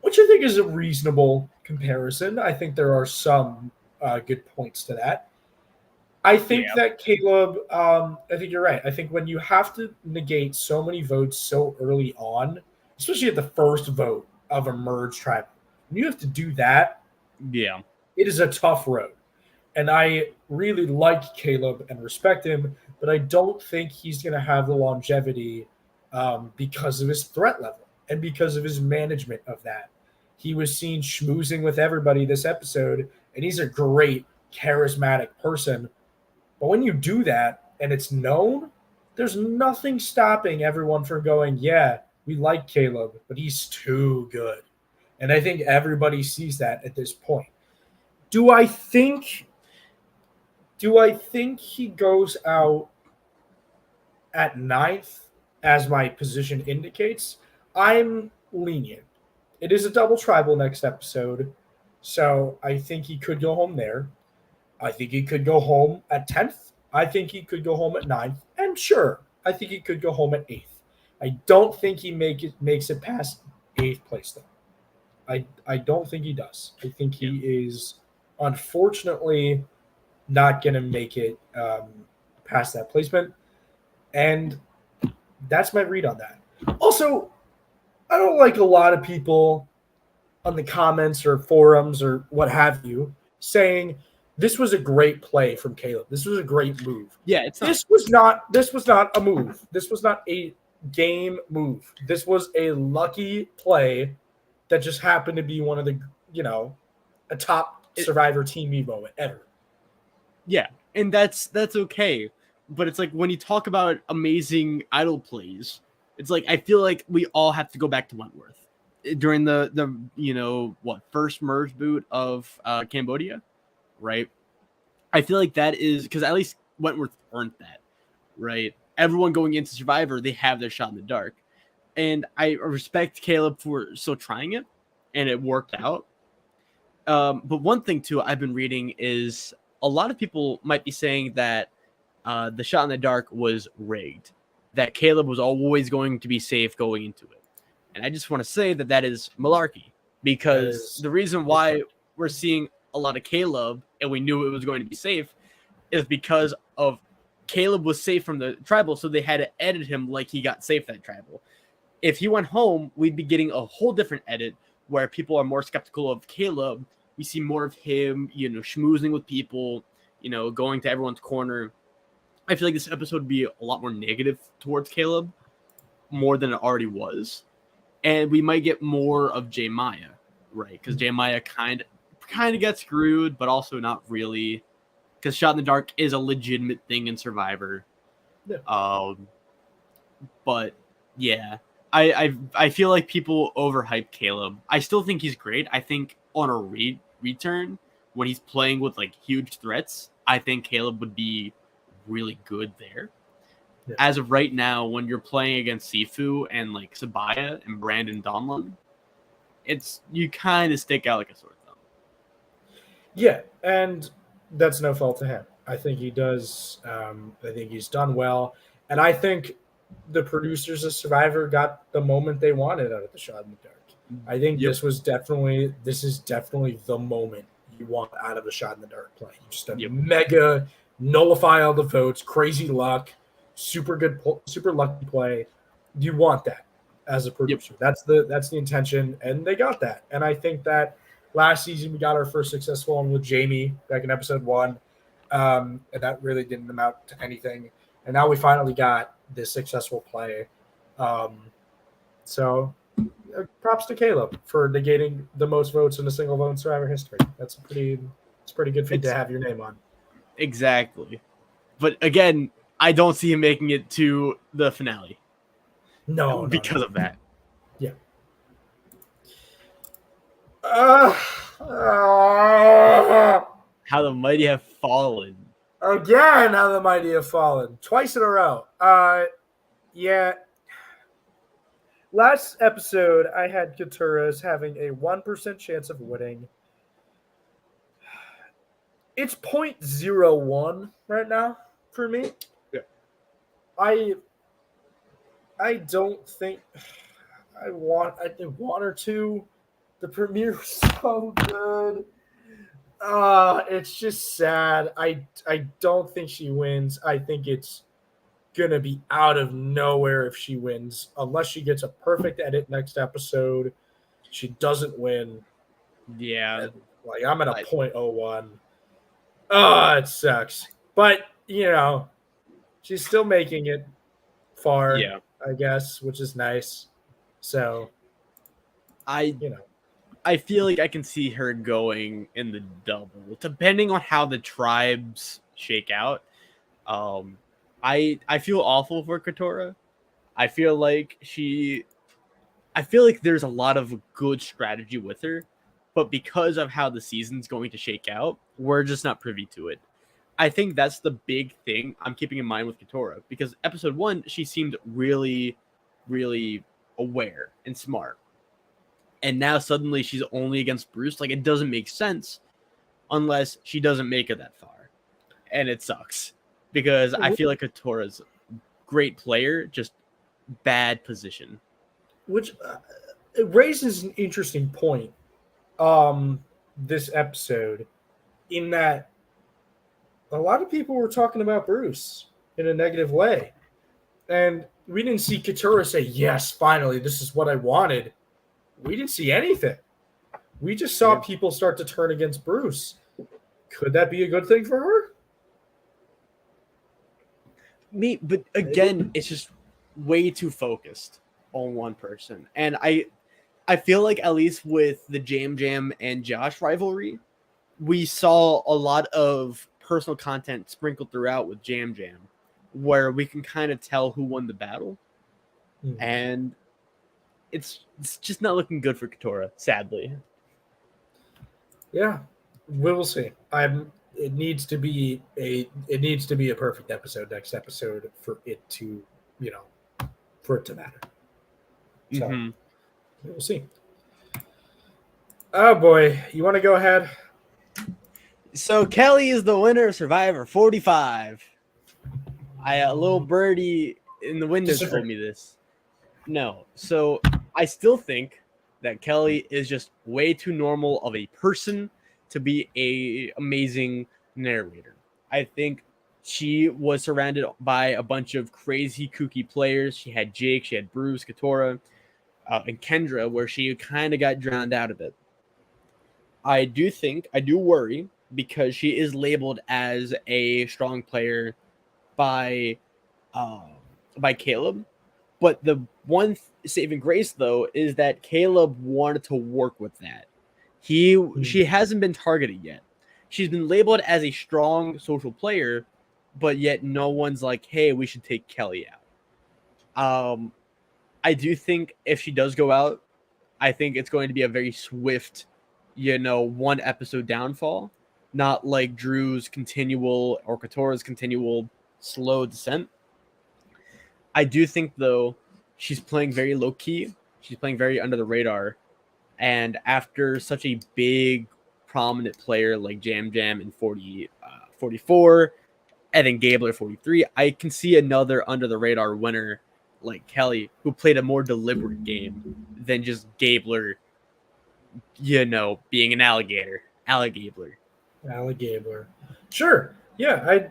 which I think is a reasonable comparison. I think there are some good points to that. I think that Caleb, I think you're right. I think when you have to negate so many votes so early on, especially at the first vote of a merge tribe, when you have to do that, it is a tough road. And I really like Caleb and respect him, but I don't think he's going to have the longevity because of his threat level and because of his management of that. He was seen schmoozing with everybody this episode, and he's a great, charismatic person. But when you do that and it's known, there's nothing stopping everyone from going, yeah, we like Caleb, but he's too good. And I think everybody sees that at this point. Do I think he goes out at ninth, as my position indicates? I'm lenient. It is a double tribal next episode, so I think he could go home there. I think he could go home at 10th. I think he could go home at ninth. And sure, I think he could go home at 8th. I don't think he makes it past 8th place, though. I don't think he does. I think he is, unfortunately, not going to make it past that placement. And that's my read on that. Also, I don't like a lot of people on the comments or forums or what have you saying this was a great play from Caleb. This was a great move. Yeah, this was not a move. This was not a game move. This was a lucky play that just happened to be one of the, a top Survivor TV moment ever. Yeah, and that's okay. But it's like when you talk about amazing idol plays, it's like I feel like we all have to go back to Wentworth during the first merge boot of Cambodia, right? I feel like that is because at least Wentworth earned that, right? Everyone going into Survivor, they have their shot in the dark, and I respect Caleb for still trying it, and it worked out. But one thing too I've been reading is a lot of people might be saying that the shot in the dark was rigged, that Caleb was always going to be safe going into it. And I just want to say that is malarkey, because the reason why we're seeing a lot of Caleb and we knew it was going to be safe is because of Caleb was safe from the tribal, so they had to edit him like he got safe that tribal. If he went home, we'd be getting a whole different edit where people are more skeptical of Caleb. We see more of him, schmoozing with people, going to everyone's corner. I feel like this episode would be a lot more negative towards Caleb, more than it already was. And we might get more of J Maya, right? Because J Maya kind of gets screwed, but also not really. Because shot in the dark is a legitimate thing in Survivor. Yeah. But yeah, I feel like people overhype Caleb. I still think he's great. I think on a return, when he's playing with like huge threats, I think Caleb would be really good there. Yeah. As of right now, when you're playing against Sifu and like Sabaya and Brandon Donlon, you kind of stick out like a sore thumb. Yeah, and that's no fault to him. I think he does. I think he's done well, and I think the producers of Survivor got the moment they wanted out of the shot in the dark. I think this is definitely the moment you want out of a shot in the dark play. Just a mega nullify all the votes, crazy luck, super lucky play. You want that as a producer. That's the intention, and they got that. And I think that last season we got our first successful one with Jamie back in episode 1, and that really didn't amount to anything. And now we finally got this successful play. So props to Caleb for negating the most votes in a single vote in Survivor history. It's pretty good feat to have your name on. Exactly. But again, I don't see him making it to the finale. No. Because of that. Yeah. How the mighty have fallen. Again, how the mighty have fallen. Twice in a row. Yeah. Last episode, I had Katuras having a 1% chance of winning. It's 0.01 right now for me. Yeah. I don't think I think one or two. The premiere was so good. It's just sad. I don't think she wins. I think it's gonna be out of nowhere if she wins, unless she gets a perfect edit next episode. She doesn't win. Yeah. And, I'm at a 0.01. Oh, it sucks. But she's still making it far. Yeah. I guess, which is nice. So, I you know, I feel like I can see her going in the double, depending on how the tribes shake out. Um, I feel awful for Katora. I feel like there's a lot of good strategy with her, but because of how the season's going to shake out, we're just not privy to it. I think that's the big thing I'm keeping in mind with Katora, because episode 1 she seemed really, really aware and smart, and now suddenly she's only against Bruce. Like, it doesn't make sense unless she doesn't make it that far, and it sucks because I feel like Katora's great player, just bad position. which it raises an interesting point. This episode, in that a lot of people were talking about Bruce in a negative way, and we didn't see Katura say, "Yes, finally, this is what I wanted." We didn't see anything. We just saw people start to turn against Bruce. Could that be a good thing for her? But again, it's just way too focused on one person, and I feel like, at least with the Jam Jam and Josh rivalry, we saw a lot of personal content sprinkled throughout with Jam Jam, where we can kind of tell who won the battle, and it's just not looking good for Katora, sadly. Yeah, we will see. It needs to be a perfect episode next episode for it to, for it to matter. So we'll see. Oh boy, you want to go ahead? So Kelly is the winner of Survivor 45. A little birdie in the windows told me this. No, so I still think that Kelly is just way too normal of a person to be a amazing narrator. I think she was surrounded by a bunch of crazy kooky players. She had Jake, she had Bruce, Katora, and Kendra, where she kind of got drowned out of it. I do worry because she is labeled as a strong player by Caleb. But the one saving grace, though, is that Caleb wanted to work with that. She hasn't been targeted yet. She's been labeled as a strong social player, but yet no one's like, hey, we should take Kelly out. I do think if she does go out, I think it's going to be a very swift, one episode downfall, not like Drew's continual or Katora's continual slow descent. I do think, though, she's playing very low key. She's playing very under the radar. And after such a big, prominent player like Jam Jam in 44, and then Gabler 43, I can see another under the radar winner like Kelly, who played a more deliberate game than just Gabler, being an alligator. Alligabler. Sure. Yeah,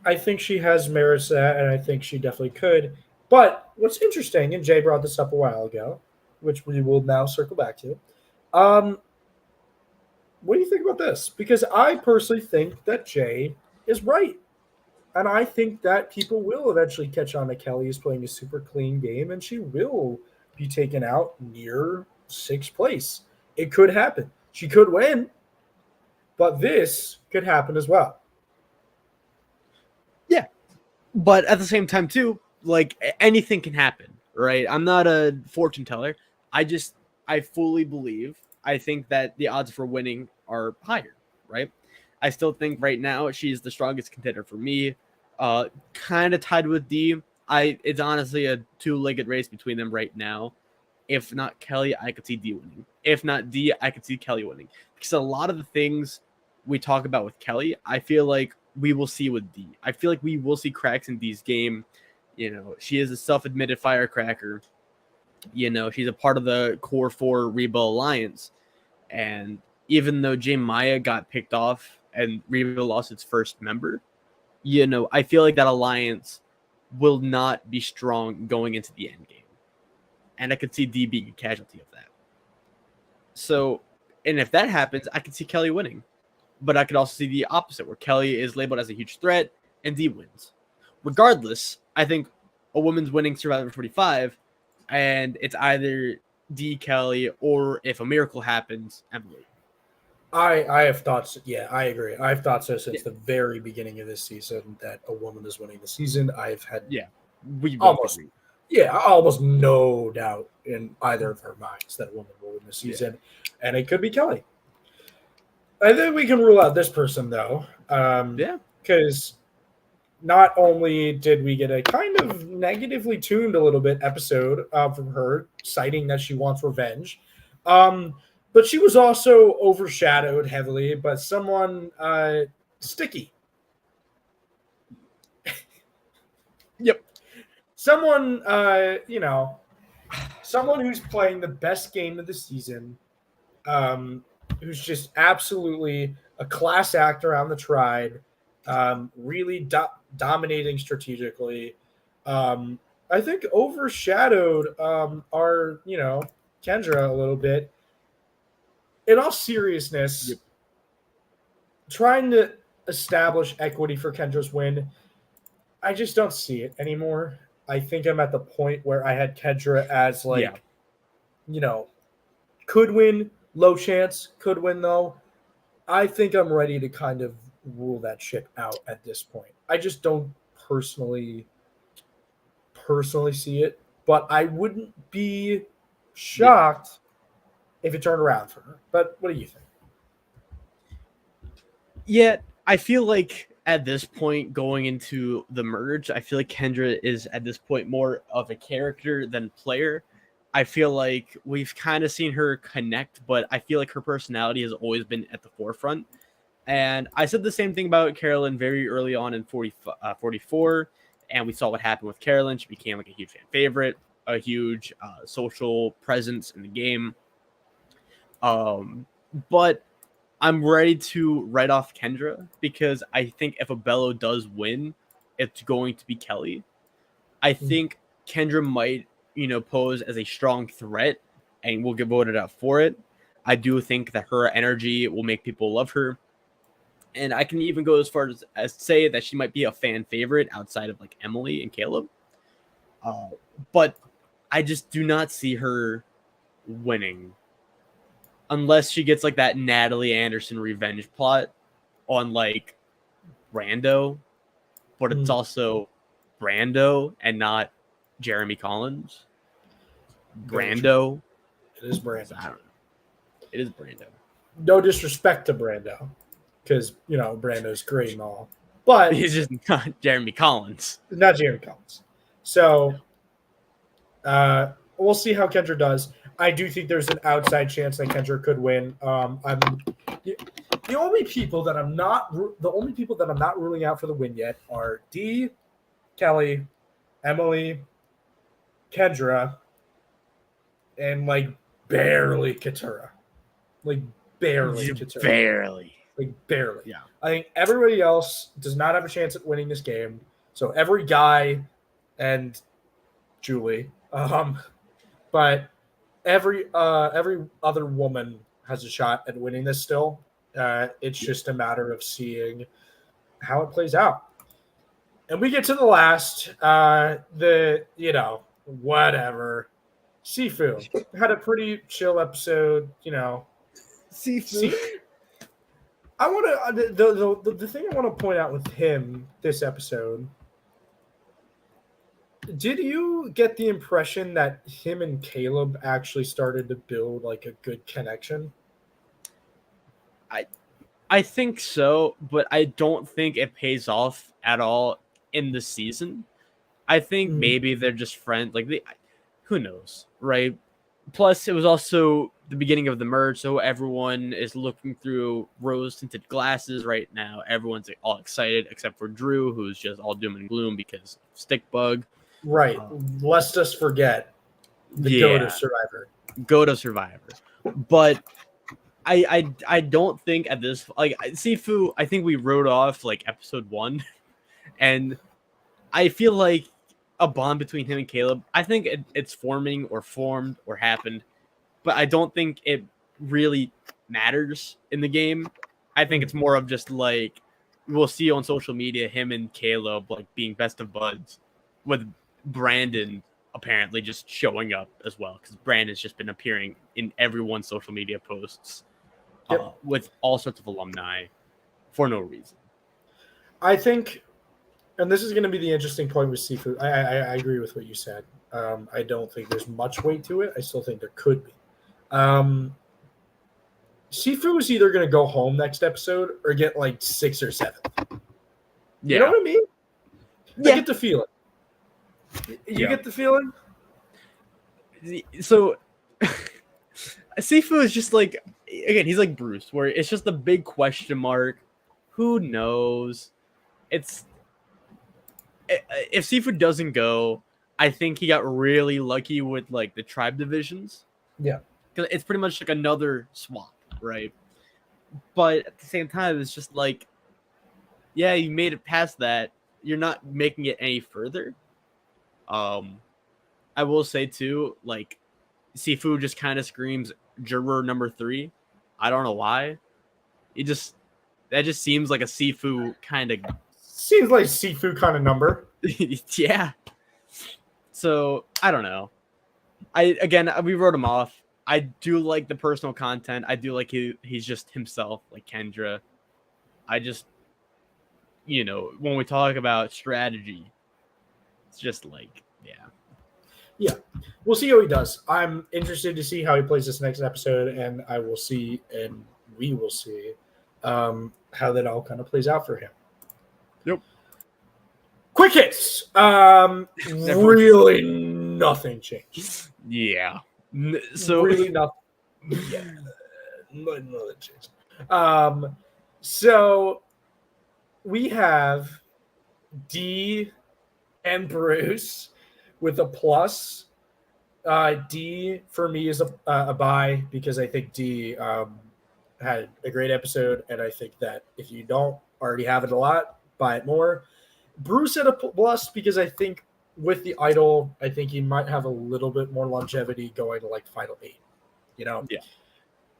I think she has merits to that, and I think she definitely could. But what's interesting, and Jay brought this up a while ago, which we will now circle back to. What do you think about this? Because I personally think that Jay is right. And I think that people will eventually catch on that Kelly is playing a super clean game, and she will be taken out near sixth place. It could happen. She could win, but this could happen as well. Yeah. But at the same time, too, like, anything can happen, right? I'm not a fortune teller. I fully believe, I think that the odds for winning are higher, right? I still think right now she's the strongest contender for me. Kind of tied with D. It's honestly a two-legged race between them right now. If not Kelly, I could see D winning. If not D, I could see Kelly winning. Because a lot of the things we talk about with Kelly, I feel like we will see with D. I feel like we will see cracks in D's game. She is a self-admitted firecracker. She's a part of the Core 4 Reba Alliance. And even though J Maya got picked off and Reba lost its first member, I feel like that alliance will not be strong going into the end game. And I could see D being a casualty of that. So, and if that happens, I could see Kelly winning. But I could also see the opposite, where Kelly is labeled as a huge threat and D wins. Regardless, I think a woman's winning Survivor 45, and it's either D. Kelly or if a miracle happens, Emily. I have thoughts. Yeah, I agree. I've thought so since Yeah. the very beginning of this season that a woman is winning the season. I've had Yeah, we both almost, agree. almost no doubt in either of our minds that a woman will win the season, and it could be Kelly. I think we can rule out this person though, because not only did we get a kind of negatively tuned a little bit episode from her, citing that she wants revenge, but she was also overshadowed heavily by someone sticky. Yep. Someone, someone who's playing the best game of the season, who's just absolutely a class act around the tribe, really dominating strategically. I think overshadowed our, Kendra a little bit. In all seriousness, trying to establish equity for Kendra's win, I just don't see it anymore. I think I'm at the point where I had Kendra as could win, low chance, could win though. I think I'm ready to kind of rule that shit out at this point. I just don't personally see it, but I wouldn't be shocked if it turned around for her. But what do you think? Yeah, I feel like at this point going into the merge, I feel like Kendra is at this point more of a character than player. I feel like we've kind of seen her connect, but I feel like her personality has always been at the forefront. And I said the same thing about Carolyn very early on in 44, and we saw what happened with Carolyn. She became like a huge fan favorite, a huge social presence in the game. But I'm ready to write off Kendra because I think if a Bello does win, it's going to be Kelly. I think Kendra might, pose as a strong threat and will get voted out for it. I do think that her energy will make people love her. And I can even go as far as say that she might be a fan favorite outside of like Emily and Caleb. But I just do not see her winning unless she gets like that Natalie Anderson revenge plot on like Brando, but it's also Brando and not Jeremy Collins. Brando. It is Brando. I don't know. It is Brando. No disrespect to Brando, because Brando's great and all, but he's just not Jeremy Collins. Not Jeremy Collins. So we'll see how Kendra does. I do think there's an outside chance that Kendra could win. The only people that I'm not ruling out for the win yet are D, Kelly, Emily, Kendra, and barely Katura. Barely Katura. Barely. Yeah. I think everybody else does not have a chance at winning this game. So every guy and Julie, but every other woman has a shot at winning this still. It's just a matter of seeing how it plays out. And we get to the last, whatever. Sifu had a pretty chill episode, Sifu. I want to the thing I want to point out with him this episode. Did you get the impression that him and Caleb actually started to build a good connection? I think so, but I don't think it pays off at all in the season. I think maybe they're just friends. Who knows, right? Plus, it was also the beginning of the merge, so everyone is looking through rose-tinted glasses right now. Everyone's all excited except for Drew, who's just all doom and gloom because of Stickbug. Right. Lest us forget the GOAT of Survivor. GOAT of Survivor. But I don't think at this Sifu, I think we wrote off episode 1, and I feel like a bond between him and Caleb. I think it's forming or formed or happened, but I don't think it really matters in the game. I think it's more of just we'll see on social media him and Caleb being best of buds with Brandon apparently just showing up as well, because Brandon's just been appearing in everyone's social media posts with all sorts of alumni for no reason. I think, and this is going to be the interesting point with Seafood. I agree with what you said. I don't think there's much weight to it. I still think there could be. Sifu is either going to go home next episode or get like 6th or 7th. You know what I mean? Yeah. I get the feeling. You get the feeling? So, Sifu is just like, again, he's like Bruce, where it's just a big question mark. Who knows? If Sifu doesn't go, I think he got really lucky with like the tribe divisions. Yeah. Because it's pretty much like another swap, right? But at the same time, it's just like, yeah, you made it past that. You're not making it any further. I will say too, like, Sifu just kind of screams juror number 3. I don't know why. That just seems like a Sifu kind of. Seems like Sifu kind of number. Yeah. So I don't know. We wrote him off. I do like the personal content. I do like he's just himself, like Kendra. I just, when we talk about strategy, it's just like, yeah, we'll see how he does. I'm interested to see how he plays this next episode, and we will see how that all kind of plays out for him. Yep. Quick hits. Really nothing changed. Yeah. So really nothing. Yeah. Nothing changed. So we have D and Bruce with a plus. D for me is a buy because I think D had a great episode, and I think that if you don't already have it a lot, buy it more. Bruce at a plus because I think with the idol, I think he might have a little bit more longevity going to like Final 8. Yeah.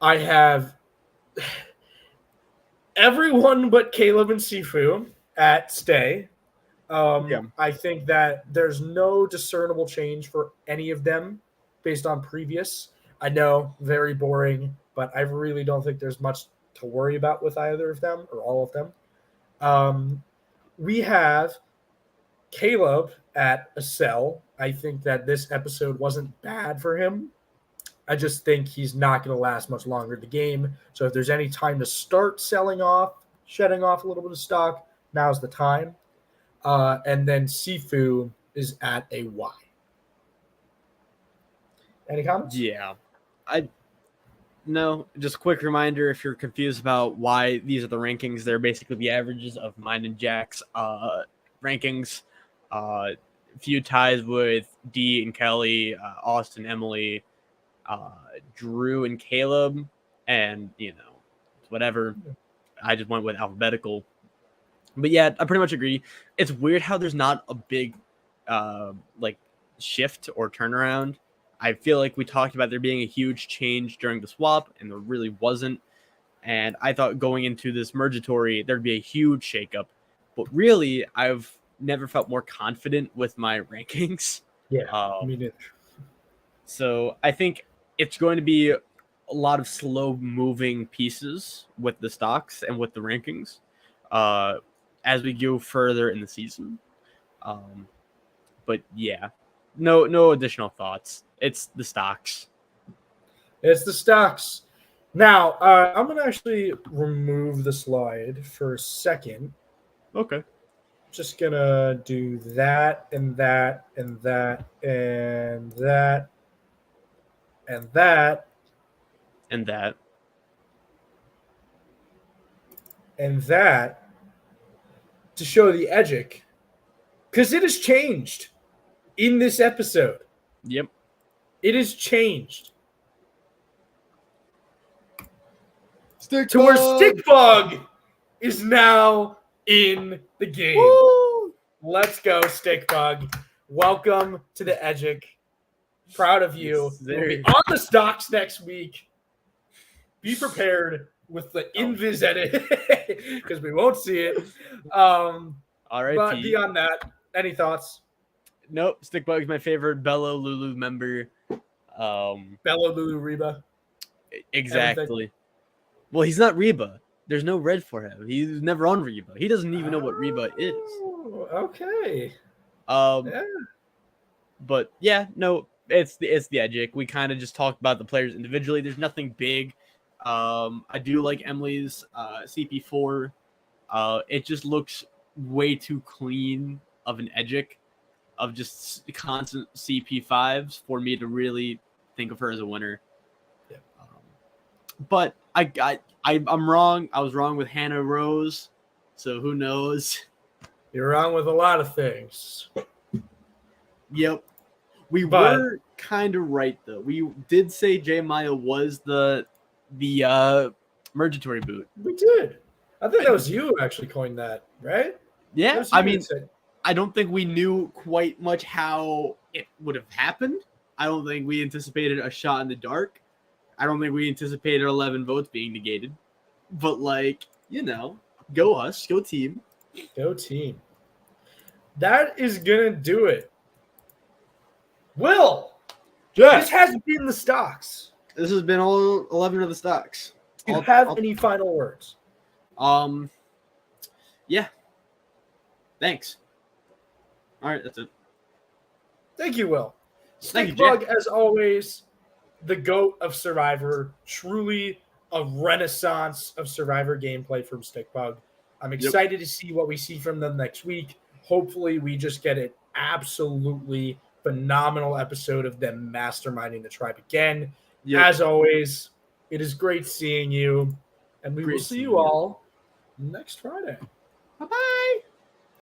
I have everyone but Caleb and Sifu at stay. I think that there's no discernible change for any of them based on previous. I know, very boring, but I really don't think there's much to worry about with either of them or all of them. We have Caleb at a sell. I think that this episode wasn't bad for him. I just think he's not going to last much longer in the game. So if there's any time to start selling off, shedding off a little bit of stock, now's the time. And then Sifu is at a Y. Any comments? Yeah. No, just a quick reminder, if you're confused about why these are the rankings, they're basically the averages of mine and Jack's rankings. Few ties with D and Kelly, Austin, Emily, Drew and Caleb, and whatever. I just went with alphabetical. But yeah, I pretty much agree. It's weird how there's not a big shift or turnaround. I feel like we talked about there being a huge change during the swap, and there really wasn't. And I thought going into this mergatory, there'd be a huge shakeup. But really, I've never felt more confident with my rankings. Yeah, me neither. So I think it's going to be a lot of slow-moving pieces with the stocks and with the rankings as we go further in the season. But yeah, no additional thoughts. It's the stocks. It's the stocks. Now, I'm going to actually remove the slide for a second. Okay. Just going to do that and that and that and that and that. And that. And that to show the edgic. Because it has changed in this episode. Yep. It has changed. Stickbug! Where Stickbug is now in the game. Woo! Let's go, Stickbug. Welcome to the edgic. Proud of you. We'll be on the stocks next week. Be prepared with the invis edit because we won't see it. All right. But beyond that, any thoughts? Nope. Stickbug's my favorite Bello Lulu member. Bello Lulu Reba. Exactly. Well, he's not Reba. There's no red for him. He's never on Reba. He doesn't even know what Reba is. Okay. Yeah. But yeah, no, it's the Edgic. We kind of just talked about the players individually. There's nothing big. I do like Emily's CP4. It just looks way too clean of an Edgic of just constant CP5s for me to really think of her as a winner. Yeah. But I'm wrong. I was wrong with Hannah Rose. So who knows? You're wrong with a lot of things. Yep. We were kind of right though. We did say J Maya was the mergatory boot. We did. I think that was you who actually coined that, right? Yeah. I mean, I don't think we knew quite much how it would have happened. I don't think we anticipated a shot in the dark. I don't think we anticipated 11 votes being negated. But go us, go team. Go team. That is gonna do it. Will, this has been the stocks. This has been all 11 of the stocks. Do you have any final words? Yeah. Thanks. All right, that's it. Thank you, Will. Thank you, Stickbug, Jack. as always, the GOAT of Survivor. Truly a renaissance of Survivor gameplay from Stickbug. I'm excited to see what we see from them next week. Hopefully, we just get an absolutely phenomenal episode of them masterminding the tribe again. Yep. As always, it is great seeing you, and we will see you all next Friday. Bye-bye.